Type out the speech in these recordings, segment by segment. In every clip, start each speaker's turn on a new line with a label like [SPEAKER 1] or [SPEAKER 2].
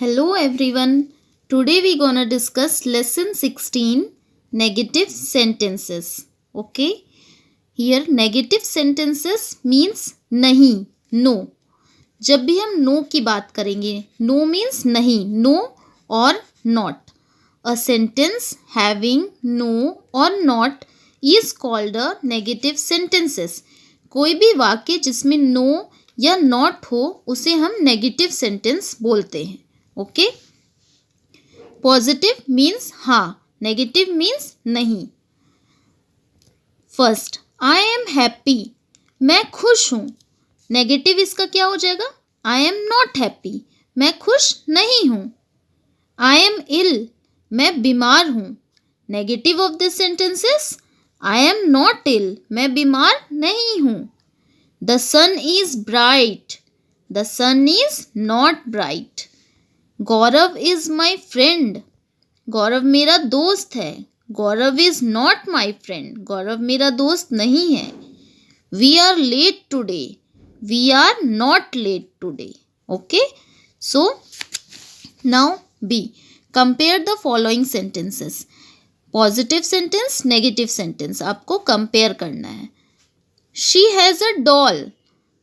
[SPEAKER 1] Hello everyone. Today we gonna discuss lesson 16 negative sentences. Okay? Here negative sentences means नहीं, no. जब भी हम no की बात करेंगे, no means नहीं, no or not. A sentence having no or not is called a negative sentences. कोई भी वाक्य जिसमें no या not हो उसे हम नेगेटिव सेंटेंस बोलते हैं. ओके. पॉजिटिव मीन्स हाँ, नेगेटिव मीन्स नहीं. फर्स्ट, आई एम हैप्पी, मैं खुश हूँ. नेगेटिव इसका क्या हो जाएगा? आई एम नॉट हैप्पी, मैं खुश नहीं हूँ. आई एम इल, मैं बीमार हूँ. Negative of this sentences, I am not ill, मैं बीमार नहीं हूँ. The sun is bright, the sun is not bright. Gaurav is my friend, Gaurav मेरा दोस्त है. Gaurav is not my friend, Gaurav मेरा दोस्त नहीं है. We are late today, we are not late today. Okay. So now B, compare the following sentences. Positive sentence, negative sentence आपको compare करना है. She has a doll,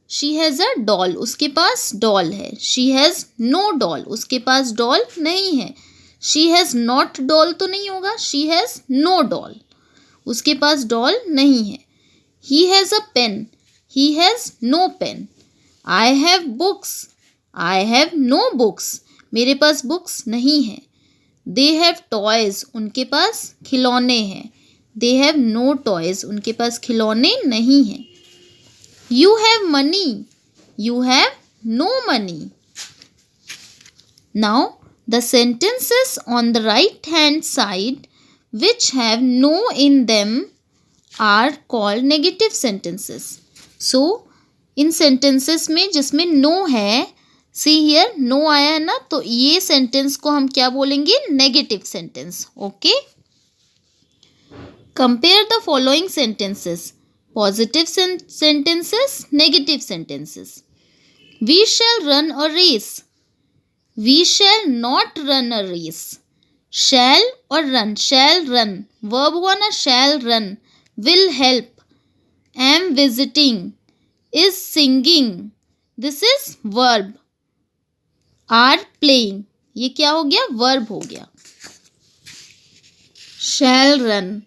[SPEAKER 1] she has a doll, उसके पास doll है. She has no doll, उसके पास doll नहीं है. She has not doll तो नहीं होगा. शी हैज़ नो डॉल, उसके पास डॉल नहीं है. He has a pen, he has no pen. I have books, I have no books, मेरे पास बुक्स नहीं है. दे हैव टॉयज़, उनके पास खिलौने हैं. दे हैव नो टॉयज़, उनके पास खिलौने नहीं हैं. You have money, you have no money. Now, the sentences on the right hand side which have no in them are called negative sentences. So, in sentences में जिसमें no है, see here no आया है ना, तो ये sentence को हम क्या बोलेंगे? Negative sentence. Okay? Compare the following sentences. Positive sentences, negative sentences. We shall run a race. We shall not run a race. Shall or run? Shall run. Verb हुआ ना, shall run. Will help. Am visiting. Is singing. This is verb. Are playing. ये क्या हो गया? Verb हो गया. Shall run.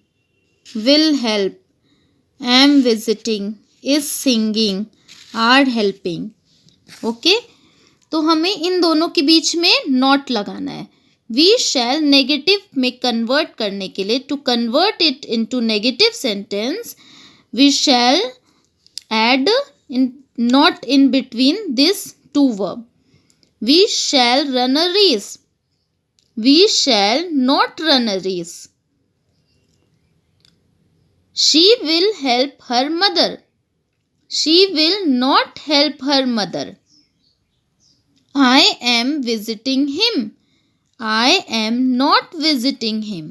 [SPEAKER 1] Will help. Am visiting, is singing, are helping. Okay. तो हमें इन दोनों के बीच में नॉट लगाना है. वी शैल नेगेटिव में कन्वर्ट करने के लिए, to convert it into negative sentence, we shall add in not in between this two verb. We shall run a race, we shall not run a race. She will help her mother. She will not help her mother. I am visiting him. I am not visiting him.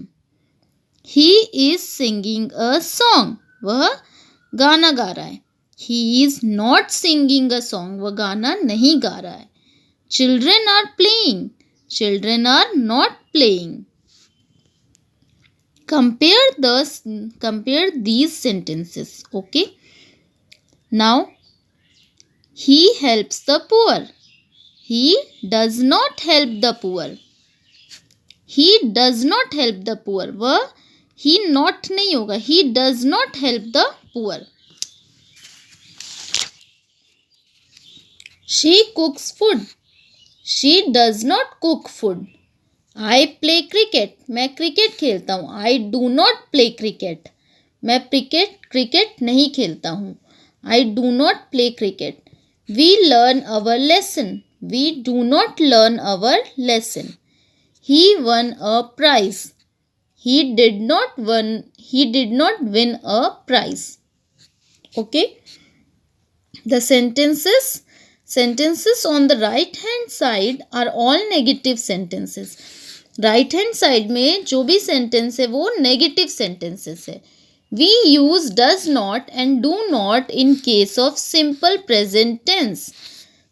[SPEAKER 1] He is singing a song. वह गाना गा रहा है. He is not singing a song. वह गाना नहीं गा रहा है. Children are playing. Children are not playing. Compare these sentences. Okay. Now, he helps the poor. He does not help the poor. He does not help the poor. वह he not नहीं होगा. He does not help the poor. She cooks food. She does not cook food. I play cricket, मैं cricket खेलता हूँ. I do not play cricket, मैं cricket नहीं खेलता हूँ. I do not play cricket. We learn our lesson, we do not learn our lesson. He won a prize, he did not win a prize. Okay. The sentences on the right hand side are all negative sentences. Right hand side में जो भी sentence है वो negative sentences है. We use does not and do not in case of simple present tense.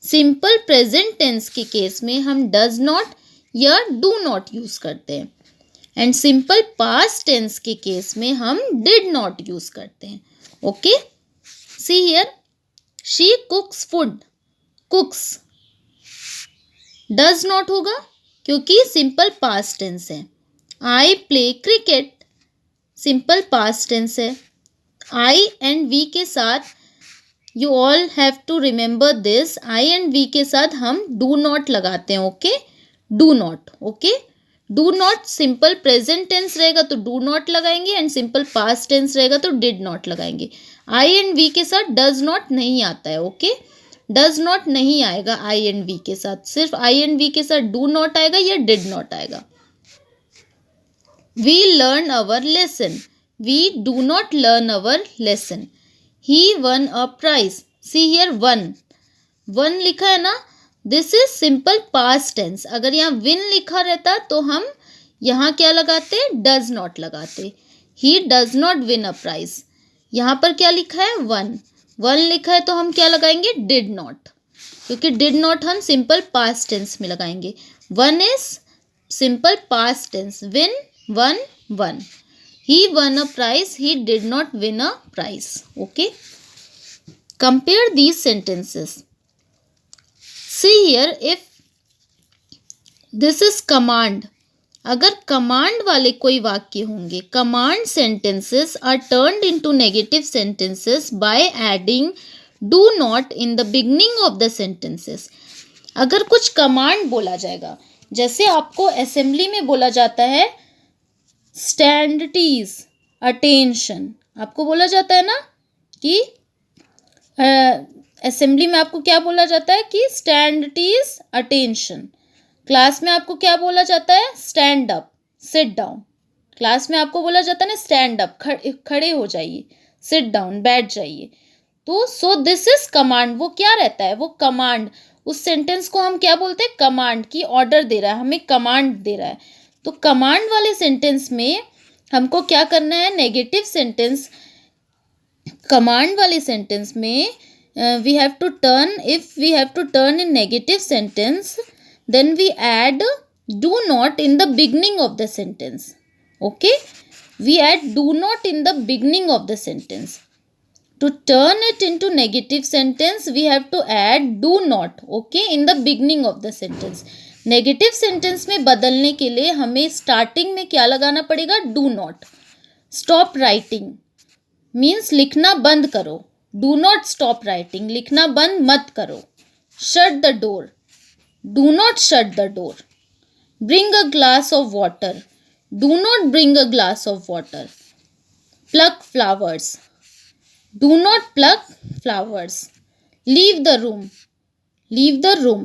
[SPEAKER 1] Simple present tense के case में हम does not या डू नॉट यूज करते हैं। एंड सिंपल पास्ट टेंस के केस में हम डिड नॉट यूज करते हैं। Okay, see here, she cooks food, cooks does not होगा क्योंकि सिंपल पास्ट टेंस है। I play cricket, simple past tense है। आई एंड वी के साथ you all have to remember this, I and we के साथ हम डू नॉट लगाते हैं। Okay, do not. Okay, do not simple present tense रहेगा तो डू नॉट लगाएंगे एंड सिंपल पास्ट टेंस रहेगा तो डिड नॉट लगाएंगे। आई एंड वी के साथ डज नॉट नहीं आता है। ओके, डज नॉट नहीं आएगा आई एंड वी के साथ, सिर्फ आई एंड वी के साथ डू नॉट आएगा या डिड नॉट आएगा। We learn our lesson, we do not learn our lesson. He won a prize, see here won, won लिखा है ना, this is simple past tense. अगर यहाँ विन लिखा रहता तो हम यहाँ क्या लगाते, डज नॉट लगाते। He does not win a prize, यहाँ पर क्या लिखा है, वन, वन लिखा है तो हम क्या लगाएंगे, डिड नॉट, क्योंकि डिड नॉट हम सिंपल पास्ट टेंस में लगाएंगे। Won is simple past tense, win won won. He won a prize, he did not win a prize. Okay, compare these sentences. See here, if this is command, अगर command वाले कोई वाक्य होंगे, command sentences are turned into negative sentences by adding do not in the beginning of the sentences. अगर कुछ command बोला जाएगा, जैसे आपको असेंबली में बोला जाता है स्टैंड टीज अटेंशन, आपको बोला जाता है ना कि असेंबली में आपको क्या बोला जाता है कि स्टैंड टीज अटेंशन। क्लास में आपको क्या बोला जाता है, stand up, sit down. Class में आपको बोला जाता है ना स्टैंड अप, खड़े हो जाइए, सिट डाउन, बैठ जाइए। तो सो दिस इज कमांड, वो क्या रहता है, वो कमांड, उस सेंटेंस को हम क्या बोलते हैं, कमांड की, ऑर्डर दे रहा है, हमें कमांड दे रहा है। तो कमांड वाले सेंटेंस में हमको क्या करना है, नेगेटिव सेंटेंस, कमांड वाले सेंटेंस में we have to turn, if we have to turn in negative sentence then we add do not in the beginning of the sentence. Okay, we add do not in the beginning of the sentence. To turn it into negative sentence, we have to add do not, okay, in the beginning of the sentence. Negative sentence में बदलने के लिए हमें starting में क्या लगाना पड़ेगा, do not. Stop writing means लिखना बंद करो, डू नॉट स्टॉप राइटिंग, लिखना बंद मत करो। Shut the door, do not shut the door. Bring a glass of water, do not bring a glass of water. Plug flowers, do not pluck flowers. Leave the room, leave the room,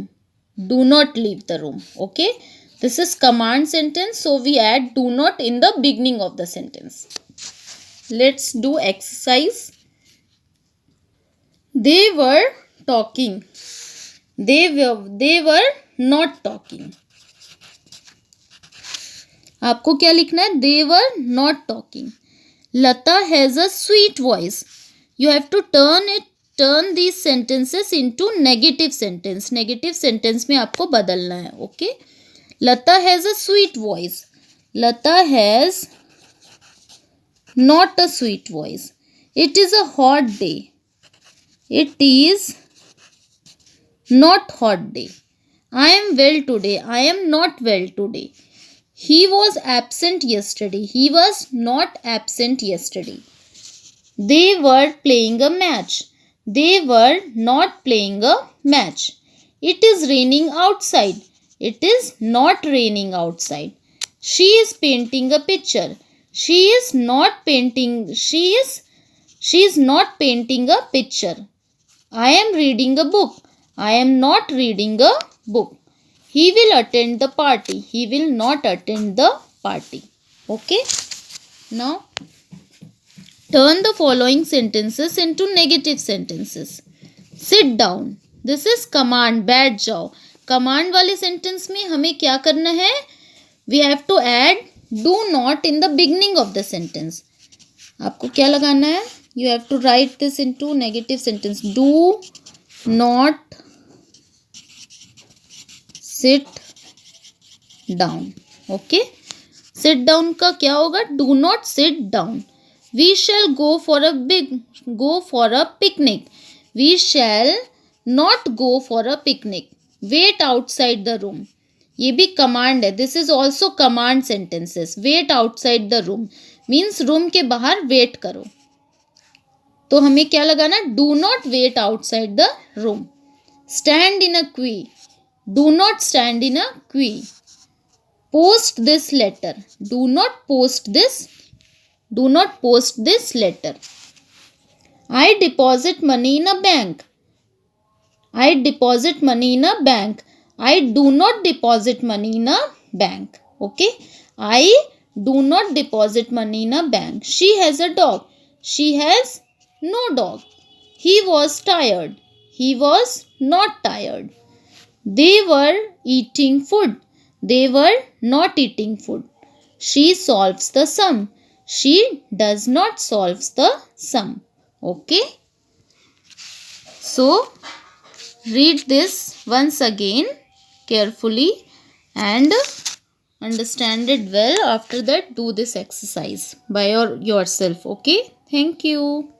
[SPEAKER 1] do not leave the room. Okay, this is command sentence, so we add do not in the beginning of the sentence. Let's do exercise. They were talking, they were not talking. आपको क्या लिखना है, they were not talking. Lata has a sweet voice. You have to turn these sentences into negative sentence. Negative sentence में आपको बदलना है। Okay, Lata has a sweet voice. Lata has not a sweet voice. It is a hot day. It is not hot day. I am well today. I am not well today. He was absent yesterday. He was not absent yesterday. They were playing a match. They were not playing a match. It is raining outside. It is not raining outside. She is painting a picture. She is not painting. She is not painting a picture. I am reading a book. I am not reading a book. He will attend the party. He will not attend the party. Okay. Now turn the following sentences into negative sentences. Sit down. This is command, बैठ जाओ। Command वाले sentence में हमें क्या करना है, we have to add do not in the beginning of the sentence. आपको क्या लगाना है, you have to write this into negative sentence. Do not sit down. Okay, sit down का क्या होगा? Do not sit down. We shall go for a picnic. We shall not go for a picnic. Wait outside the room. ये भी command है. This is also command sentences. Wait outside the room means room के बाहर wait करो. तो हमें क्या लगाना? Do not wait outside the room. Stand in a queue. Do not stand in a क्वी. Post this letter. Do not post this letter. I deposit money in a bank. I deposit money in a bank. I do not deposit money in a bank. Okay. I do not deposit money in a bank. She has a dog. She has no dog. He was tired. He was not tired. They were eating food. They were not eating food. She solves the sum. She does not solve the sum. Okay. So read this once again carefully and understand it well. After that, do this exercise by yourself. Okay. Thank you.